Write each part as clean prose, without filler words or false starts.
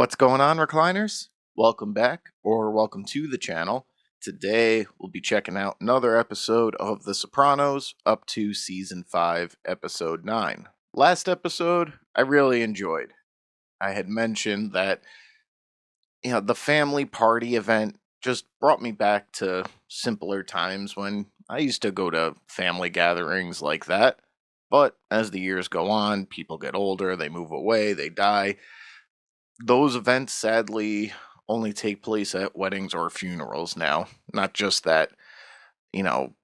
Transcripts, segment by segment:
What's going on, recliners? Welcome back, or welcome to the channel. Today, we'll be checking out another episode of The Sopranos, up to Season 5, Episode 9. Last episode, I really enjoyed. I had mentioned that, the family party event just brought me back to simpler times when I used to go to family gatherings like that. But as the years go on, people get older, they move away, they die. Those events sadly only take place at weddings or funerals now, not just that,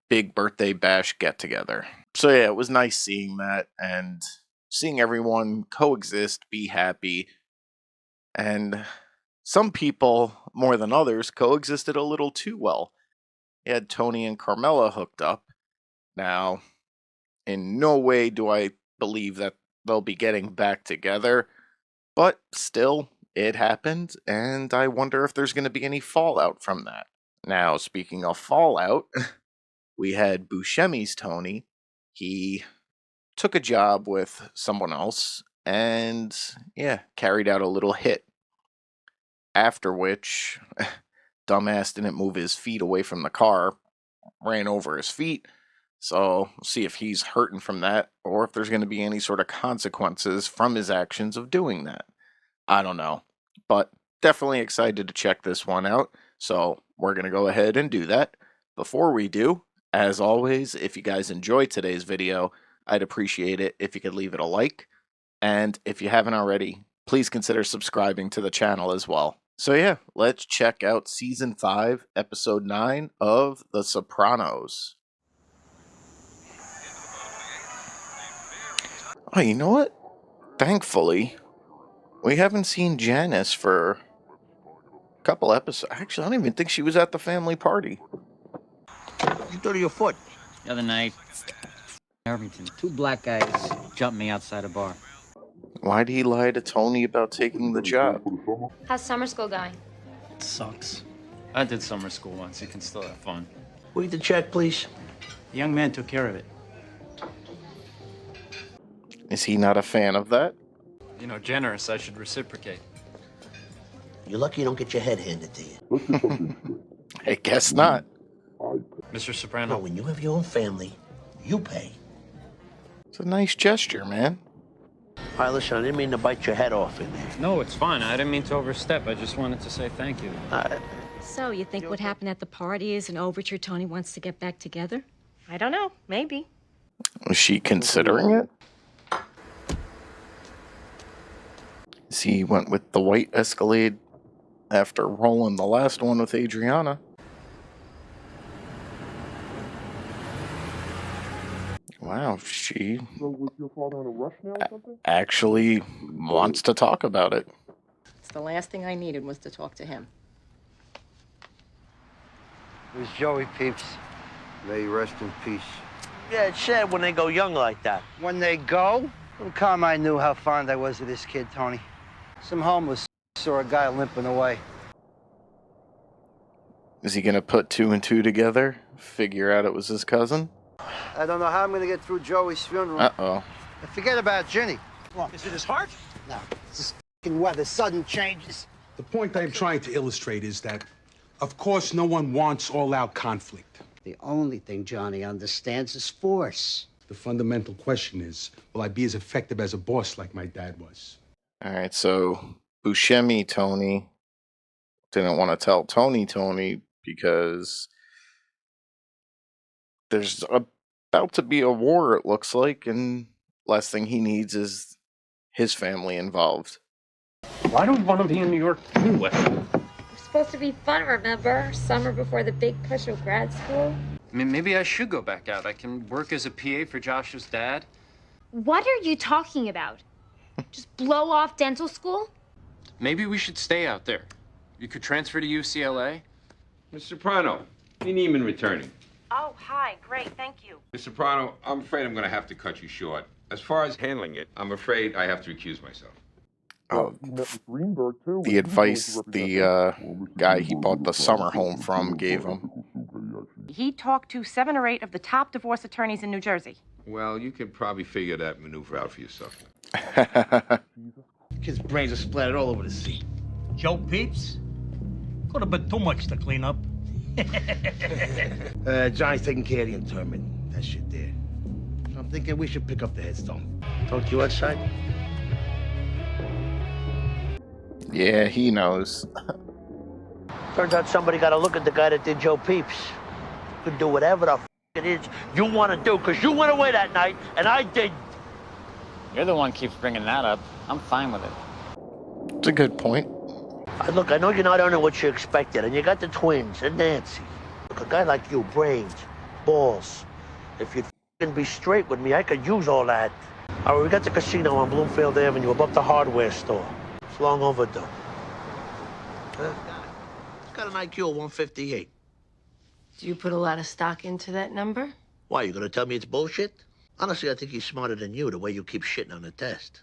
big birthday bash get together. So yeah, it was nice seeing that and seeing everyone coexist, be happy, and some people, more than others, coexisted a little too well. You had Tony and Carmela hooked up. Now, in no way do I believe that they'll be getting back together, but still, it happened, and I wonder if there's going to be any fallout from that. Now, speaking of fallout, we had Buscemi's Tony. He took a job with someone else and, carried out a little hit. After which, dumbass didn't move his feet away from the car, ran over his feet. So, we'll see if he's hurting from that, or if there's going to be any sort of consequences from his actions of doing that. I don't know, but definitely excited to check this one out, so we're going to go ahead and do that. Before we do, as always, if you guys enjoyed today's video, I'd appreciate it if you could leave it a like, and if you haven't already, please consider subscribing to the channel as well. So yeah, let's check out Season 5, Episode 9 of The Sopranos. Oh, you know what? Thankfully, we haven't seen Janice for a couple episodes. Actually, I don't even think she was at the family party. You thought of your foot. The other night, Irvington, two black guys jumped me outside a bar. Why did he lie to Tony about taking the job? How's summer school going? It sucks. I did summer school once. You can still have fun. Read the check, please. The young man took care of it. Is he not a fan of that? Generous. I should reciprocate. You're lucky you don't get your head handed to you. I guess not. Mr. No, Soprano. when you have your own family, you pay. It's a nice gesture, man. All right, listen, I didn't mean to bite your head off in there. No, it's fine. I didn't mean to overstep. I just wanted to say thank you. So, you think what happened at the party is an overture Tony wants to get back together? I don't know. Maybe. Was she considering it? He went with the white Escalade after rolling the last one with Adriana. Wow, she actually wants to talk about it. It's the last thing I needed was to talk to him. Where's Joey, peeps? May he rest in peace. Yeah, it's sad when they go young like that. When they go? From time I knew how fond I was of this kid, Tony. Some homeless saw a guy limping away. Is he gonna put two and two together? Figure out it was his cousin? I don't know how I'm gonna get through Joey's funeral. Uh-oh. And forget about Ginny. Is it his heart? No, it's this f***ing weather, sudden changes. The point I'm trying to illustrate is that, of course, no one wants all-out conflict. The only thing Johnny understands is force. The fundamental question is, will I be as effective as a boss like my dad was? Alright, so Buscemi Tony didn't want to tell Tony because there's about to be a war, it looks like, and last thing he needs is his family involved. Why don't we want to be in New York anyway? It's supposed to be fun, remember? Summer before the big push of grad school. I mean, maybe I should go back out. I can work as a PA for Josh's dad. What are you talking about? Just blow off dental school? Maybe we should stay out there. You could transfer to UCLA. Mr. Soprano, me Neiman returning. Oh, hi. Great. Thank you. Mr. Soprano, I'm afraid I'm going to have to cut you short. As far as handling it, I'm afraid I have to recuse myself. Oh, the advice the guy he bought the summer home from gave him. He talked to 7 or 8 of the top divorce attorneys in New Jersey. Well, you could probably figure that maneuver out for yourself. Kid's brains are splattered all over the seat. Joe Peeps? Could have been too much to clean up. Johnny's taking care of the interment. That shit there. I'm thinking we should pick up the headstone. Talk to you outside? Yeah, he knows. Turns out somebody got to look at the guy that did Joe Peeps. You can do whatever the it is you want to do, because you went away that night, and I didn't. You're the one keeps bringing that up. I'm fine with it. It's a good point. Look, I know you're not earning what you expected, and you got the twins and Nancy. Look, a guy like you, brains, balls. If you'd be straight with me, I could use all that. All right, we got the casino on Bloomfield Avenue above the hardware store. It's long overdue. It's got an IQ of 158. Do you put a lot of stock into that number? Why, you gonna tell me it's bullshit? Honestly, I think he's smarter than you, the way you keep shitting on the test.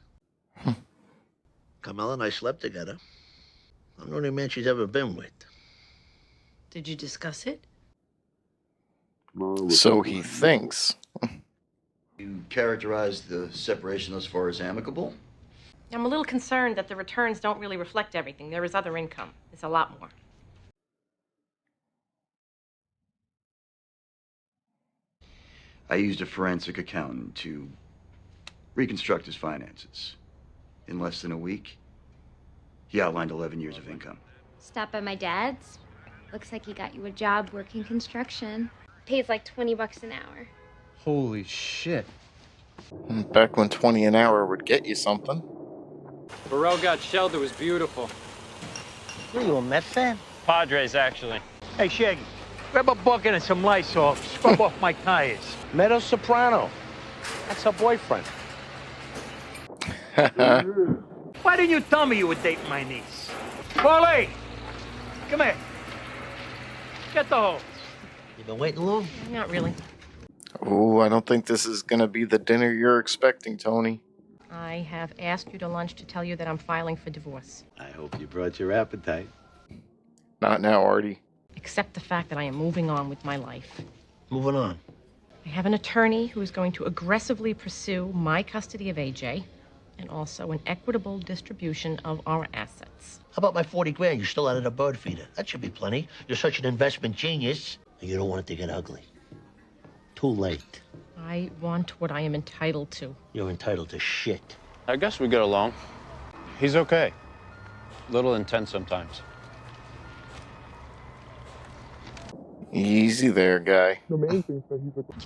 Carmela and I slept together. I'm the only man she's ever been with. Did you discuss it? So he thinks. You characterize the separation thus far as amicable? I'm a little concerned that the returns don't really reflect everything. There is other income. It's a lot more. I used a forensic accountant to reconstruct his finances. In less than a week, he outlined 11 years of income. Stop by my dad's. Looks like he got you a job working construction. Pays like $20 an hour. Holy shit. Back when 20 an hour would get you something. Burrell got shelled. It was beautiful. What are you, a Met fan? Padres, actually. Hey, Shaggy, grab a bucket and some Lysol. Scrub off my tires. Meadow Soprano. That's her boyfriend. Why didn't you tell me you were dating my niece? Paulie, come here. Get the hose. You been waiting long? Not really. Oh, I don't think this is gonna be the dinner you're expecting, Tony. I have asked you to lunch to tell you that I'm filing for divorce. I hope you brought your appetite. Not now, Artie. Accept the fact that I am moving on with my life. Moving on. I have an attorney who is going to aggressively pursue my custody of AJ and also an equitable distribution of our assets. How about my 40 grand you still out of the bird feeder? That should be plenty. You're such an investment genius. And you don't want it to get ugly. Too late. I want what I am entitled to. You're entitled to shit. I guess we get along. He's okay. A little intense sometimes. Easy there, guy. You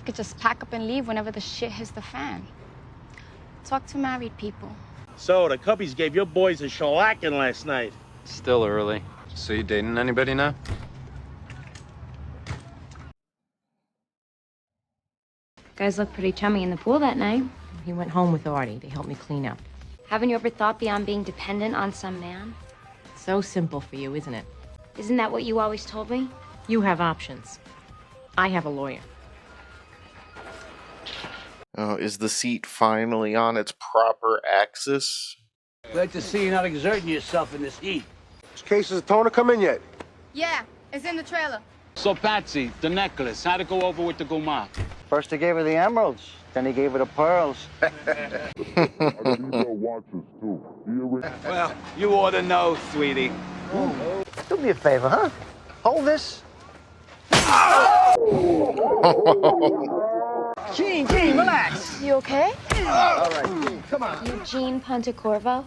could just pack up and leave whenever the shit hits the fan. Talk to married people. So, the Cubbies gave your boys a shellacking last night. Still early. So you dating anybody now? Guys look pretty chummy in the pool that night. He went home with Artie. They helped me clean up. Haven't you ever thought beyond being dependent on some man? So simple for you, isn't it? Isn't that what you always told me? You have options. I have a lawyer. Oh, is the seat finally on its proper axis? Glad to see you not exerting yourself in this heat. This case is Tona come in yet? Yeah, it's in the trailer. So, Patsy, the necklace, how'd it go over with the guma? First he gave her the emeralds, then he gave her the pearls. Well, you ought to know, sweetie. Do me a favor, huh? Hold this. Gene, relax. You okay? All right, Gene, come on. Eugene Pontecorvo.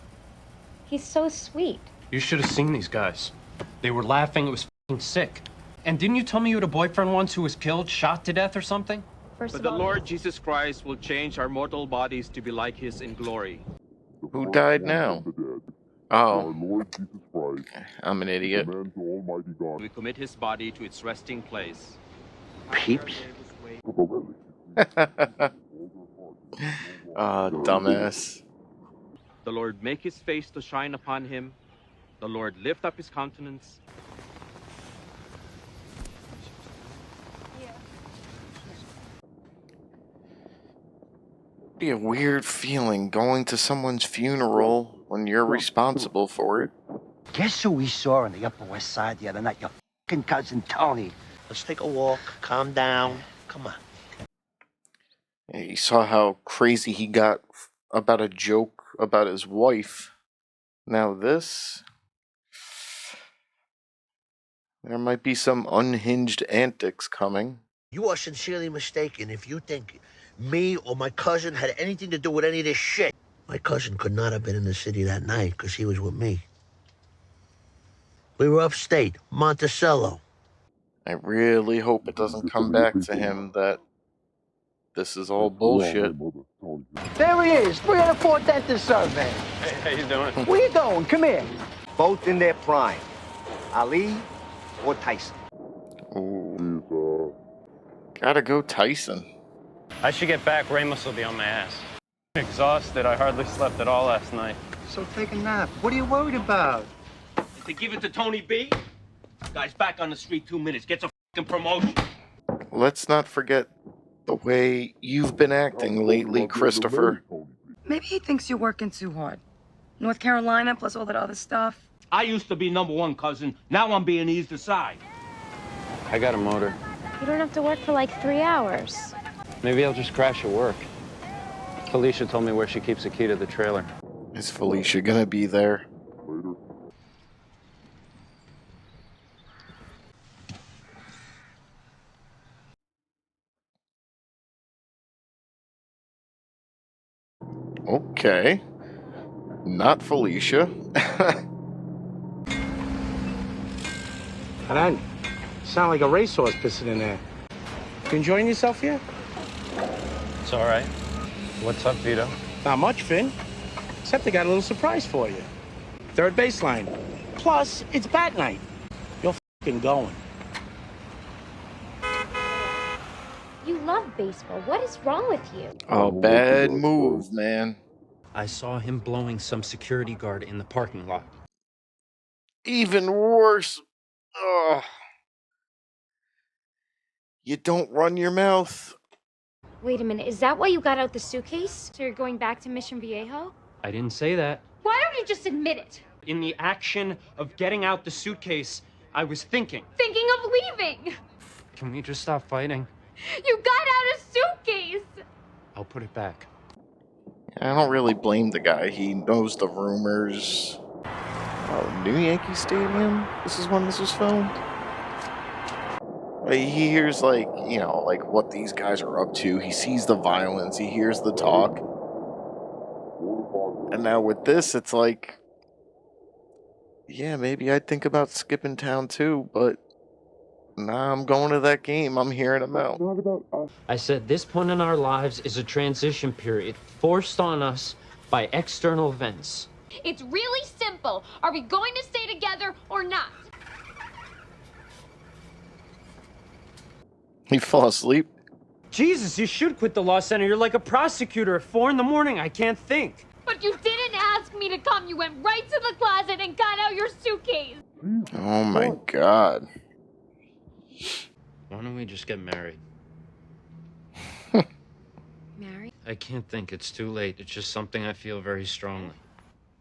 He's so sweet. You should have seen these guys. They were laughing. It was f***ing sick. And didn't you tell me you had a boyfriend once who was killed, shot to death or something? But the Lord Jesus Christ will change our mortal bodies to be like his in glory. Who died now? Oh. I'm an idiot. We commit his body to its resting place. Peeps? Dumbass. The Lord make his face to shine upon him. The Lord lift up his countenance. Be a weird feeling going to someone's funeral when you're responsible for it. Guess who we saw on the Upper West Side the other night? Your fucking cousin Tony. Let's take a walk, calm down. Come on. Yeah, you saw how crazy he got about a joke about his wife. Now this... There might be some unhinged antics coming. You are sincerely mistaken if you think me or my cousin had anything to do with any of this shit. My cousin could not have been in the city that night because he was with me. We were upstate, Monticello. I really hope it doesn't come back to him that this is all bullshit. There he is, 3 out of 4 dentist survey. Hey, how you doing? Where you going? Come here. Both in their prime. Ali or Tyson. Ooh. Gotta go Tyson. I should get back. Ramos will be on my ass. Exhausted. I hardly slept at all last night. So take a nap. What are you worried about? To give it to Tony B? Guy's back on the street 2 minutes. Gets a fucking promotion. Let's not forget the way you've been acting lately, Christopher. Maybe he thinks you're working too hard. North Carolina plus all that other stuff. I used to be #1 cousin. Now I'm being eased aside. I got a motor. You don't have to work for like 3 hours. Maybe I'll just crash at work. Felicia told me where she keeps the key to the trailer. Is Felicia gonna be there? Okay. Not Felicia. That sound like a racehorse pissing in there. You enjoying yourself here? It's all right. What's up, Vito? Not much, Finn. Except I got a little surprise for you. Third baseline. Plus, it's bat night. You're f***ing going. You love baseball. What is wrong with you? Oh, bad move, man. I saw him blowing some security guard in the parking lot. Even worse. Ugh. You don't run your mouth. Wait a minute. Is that why you got out the suitcase? So you're going back to Mission Viejo? I didn't say that. Why don't you just admit it? In the action of getting out the suitcase, I was thinking. Thinking of leaving. Can we just stop fighting? You got out a suitcase. I'll put it back. I don't really blame the guy. He knows the rumors. Oh, New Yankee Stadium? This is when this was filmed? He hears, like, you know, like what these guys are up to. He sees the violence. He hears the talk. And now with this, it's like, yeah, maybe I'd think about skipping town too, but nah, I'm going to that game. I'm hearing him out. I said this point in our lives is a transition period forced on us by external events. It's really simple. Are we going to stay together or not? He fall asleep. Jesus, you should quit the law center. You're like a prosecutor at 4 a.m. I can't think. But you didn't ask me to come. You went right to the closet and got out your suitcase. Oh my god. Why don't we just get married? Married? I can't think. It's too late. It's just something I feel very strongly.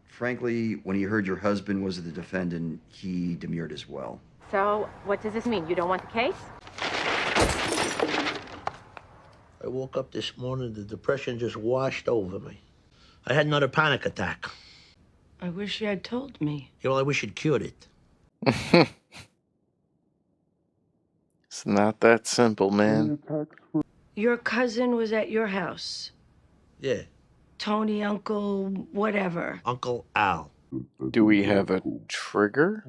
Frankly, when he heard your husband was the defendant, he demurred as well. So, what does this mean? You don't want the case? I woke up this morning, the depression just washed over me. I had another panic attack. I wish you had told me. You know, I wish you'd cured it. It's not that simple, man. Your cousin was at your house. Yeah, Tony, Uncle, whatever. Uncle Al. Do we have a trigger?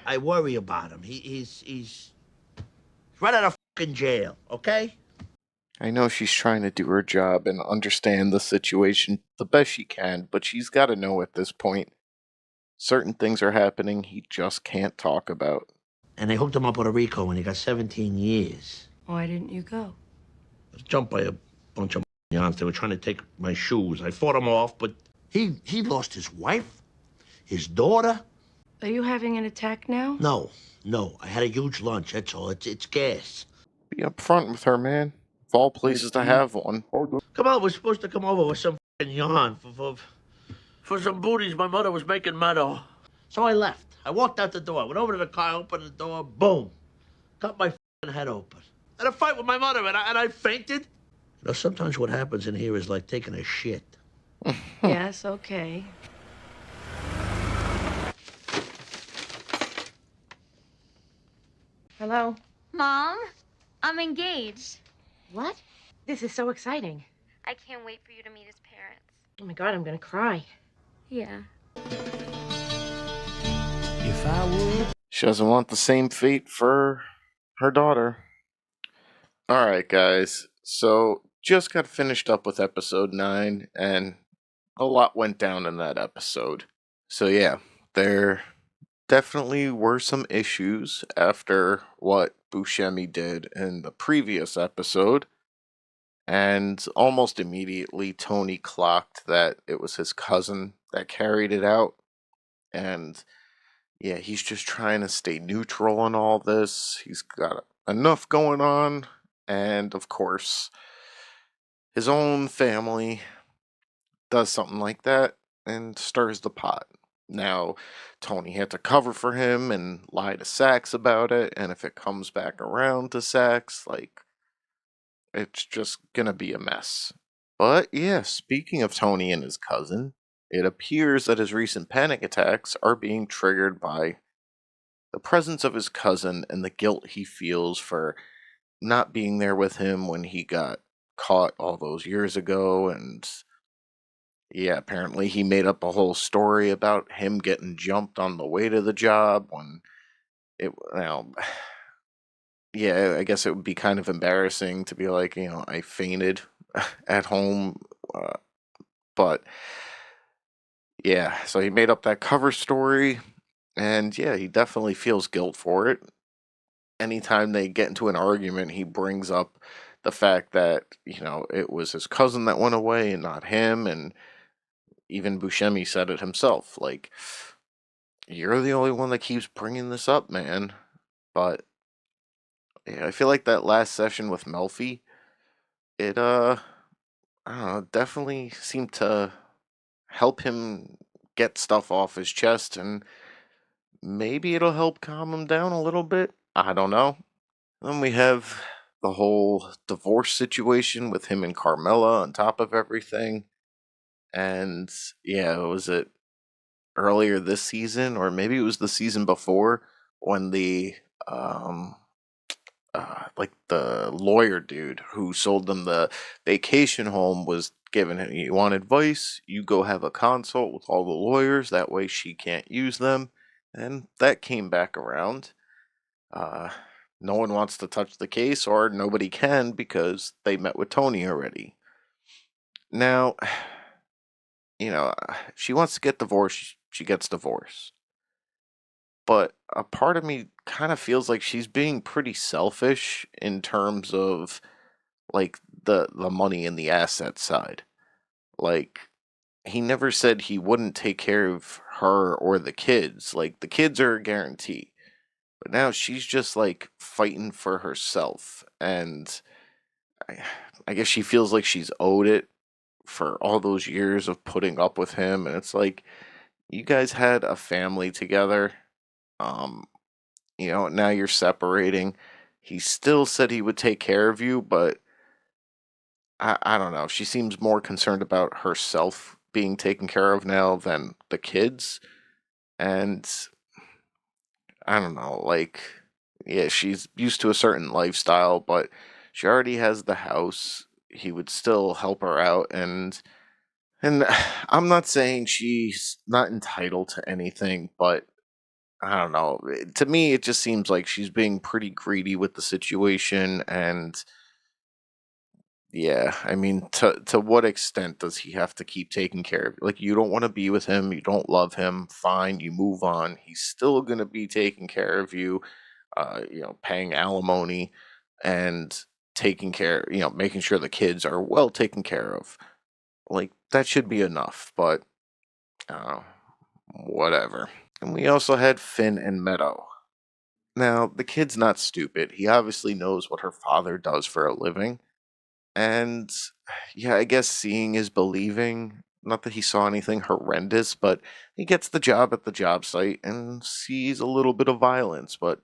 I worry about him. He's right out of fucking jail, okay? I know she's trying to do her job and understand the situation the best she can, but she's got to know at this point certain things are happening he just can't talk about. And they hooked him up with a RICO and he got 17 years. Why didn't you go? I was jumped by a bunch of yons. They were trying to take my shoes. I fought them off, but he lost his wife, his daughter. Are you having an attack now? No. I had a huge lunch, that's all. It's gas. Be upfront with her, man. Of all places to have one. Come on, we're supposed to come over with some fucking yarn for some booties my mother was making meadow. So I left. I walked out the door, went over to the car, opened the door, boom. Cut my fucking head open. I had a fight with my mother and I fainted. You know, sometimes what happens in here is like taking a shit. Yes, okay. Hello? Mom, I'm engaged. What? This is so exciting. I can't wait for you to meet his parents. Oh my God, I'm gonna cry. Yeah. If I would. She doesn't want the same fate for her daughter. Alright, guys. So, just got finished up with episode 9, and a lot went down in that episode. So, yeah, there definitely were some issues after what Buscemi did in the previous episode. And almost immediately, Tony clocked that it was his cousin that carried it out. And yeah, he's just trying to stay neutral in all this. He's got enough going on. And of course, his own family does something like that and stirs the pot. Now, Tony had to cover for him and lie to Sax about it. And if it comes back around to Sax, like, it's just gonna be a mess. But yeah, speaking of Tony and his cousin, it appears that his recent panic attacks are being triggered by the presence of his cousin and the guilt he feels for not being there with him when he got caught all those years ago. And yeah, apparently he made up a whole story about him getting jumped on the way to the job when it, well, yeah, I guess it would be kind of embarrassing to be like, I fainted at home. Uh, but yeah, so he made up that cover story, and yeah, he definitely feels guilt for it. Anytime they get into an argument, he brings up the fact that, it was his cousin that went away and not him, and even Buscemi said it himself, like, you're the only one that keeps bringing this up, man. But yeah, I feel like that last session with Melfi, it I don't know, definitely seemed to help him get stuff off his chest, and maybe it'll help calm him down a little bit. I don't know. Then we have the whole divorce situation with him and Carmela on top of everything. And yeah, was it earlier this season, or maybe it was the season before, when the um like the lawyer dude who sold them the vacation home was giving him, you want advice, you go have a consult with all the lawyers, that way she can't use them. And that came back around. uh no one wants to touch the case, or nobody can, because they met with Tony already. Now, if she wants to get divorced, she gets divorced. But a part of me kind of feels like she's being pretty selfish in terms of, like, the money and the asset side. Like, he never said he wouldn't take care of her or the kids. Like, the kids are a guarantee. But now she's just, like, fighting for herself. And I, I guess she feels like she's owed it for all those years of putting up with him. And it's like, you guys had a family together. Um, now you're separating. He still said he would take care of you, but I don't know. She seems more concerned about herself being taken care of now than the kids. And I don't know, like, yeah, she's used to a certain lifestyle, but she already has the house. He would still help her out, and I'm not saying she's not entitled to anything, but I don't know. To me, it just seems like she's being pretty greedy with the situation. And yeah, I mean, to what extent does he have to keep taking care of you? Like, you don't want to be with him, you don't love him, fine, you move on. He's still going to be taking care of you, paying alimony and taking care, making sure the kids are well taken care of. Like, that should be enough, but uh, whatever. And we also had Finn and Meadow. Now, the kid's not stupid. He obviously knows what her father does for a living. And yeah, I guess seeing is believing. Not that he saw anything horrendous, but he gets the job at the job site and sees a little bit of violence, but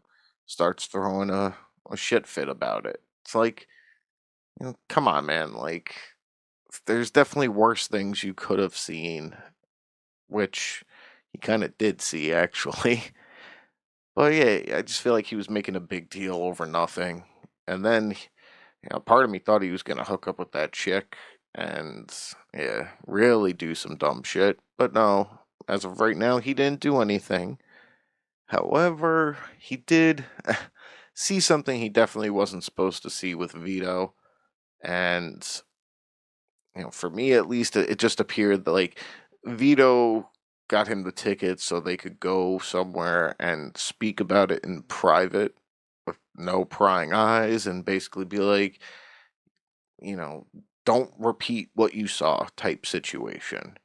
starts throwing a shit fit about it. It's like, come on, man. Like, there's definitely worse things you could have seen, which he kind of did see, actually. But yeah, I just feel like he was making a big deal over nothing. And then, part of me thought he was going to hook up with that chick and, yeah, really do some dumb shit. But no, as of right now, he didn't do anything. However, he did see something he definitely wasn't supposed to see with Vito. And, for me at least, it just appeared that, like, Vito got him the ticket so they could go somewhere and speak about it in private with no prying eyes and basically be like, you know, don't repeat what you saw type situation.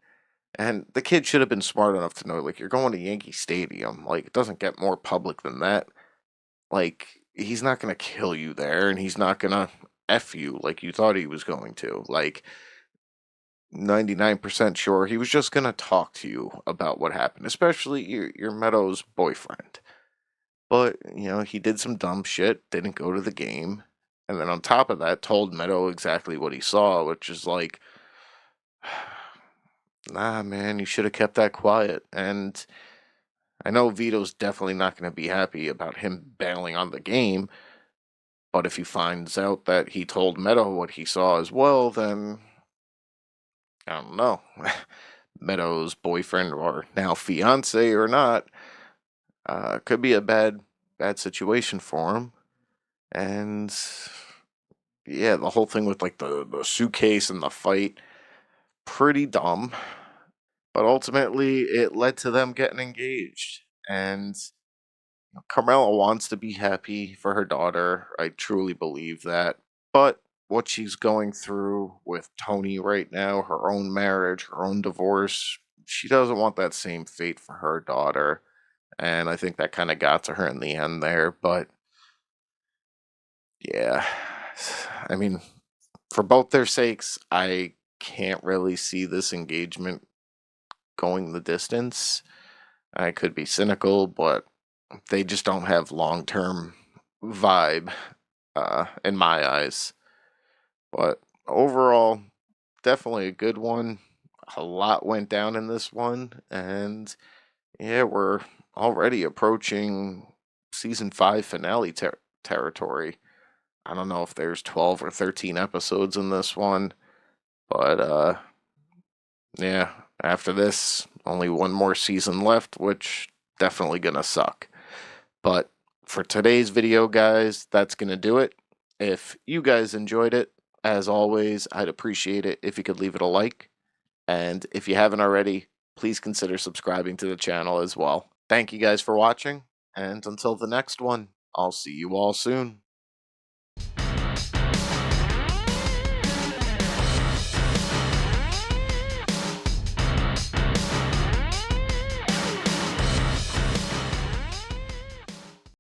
And the kid should have been smart enough to know, like, you're going to Yankee Stadium. Like, it doesn't get more public than that. Like, he's not going to kill you there, and he's not going to F you like you thought he was going to. Like, 99% sure he was just going to talk to you about what happened, especially your Meadows boyfriend. But, he did some dumb shit, didn't go to the game, and then on top of that, told Meadow exactly what he saw, which is like, nah, man, you should have kept that quiet. And I know Vito's definitely not going to be happy about him bailing on the game, but if he finds out that he told Meadow what he saw as well, then I don't know. Meadows' boyfriend or now fiance or not, could be a bad situation for him. And yeah, the whole thing with like the suitcase and the fight, pretty dumb. But ultimately, it led to them getting engaged. And Carmela wants to be happy for her daughter. I truly believe that. But what she's going through with Tony right now, her own marriage, her own divorce, she doesn't want that same fate for her daughter. And I think that kind of got to her in the end there. But yeah, I mean, for both their sakes, I can't really see this engagement going the distance. I could be cynical, but they just don't have long term vibe in my eyes. But overall, definitely a good one. A lot went down in this one, and yeah, we're already approaching season 5 finale territory. I don't know if there's 12 or 13 episodes in this one, but yeah, after this, only one more season left, which definitely gonna suck. But for today's video, guys, that's gonna do it. If you guys enjoyed it, as always, I'd appreciate it if you could leave it a like. And if you haven't already, please consider subscribing to the channel as well. Thank you guys for watching, and until the next one, I'll see you all soon.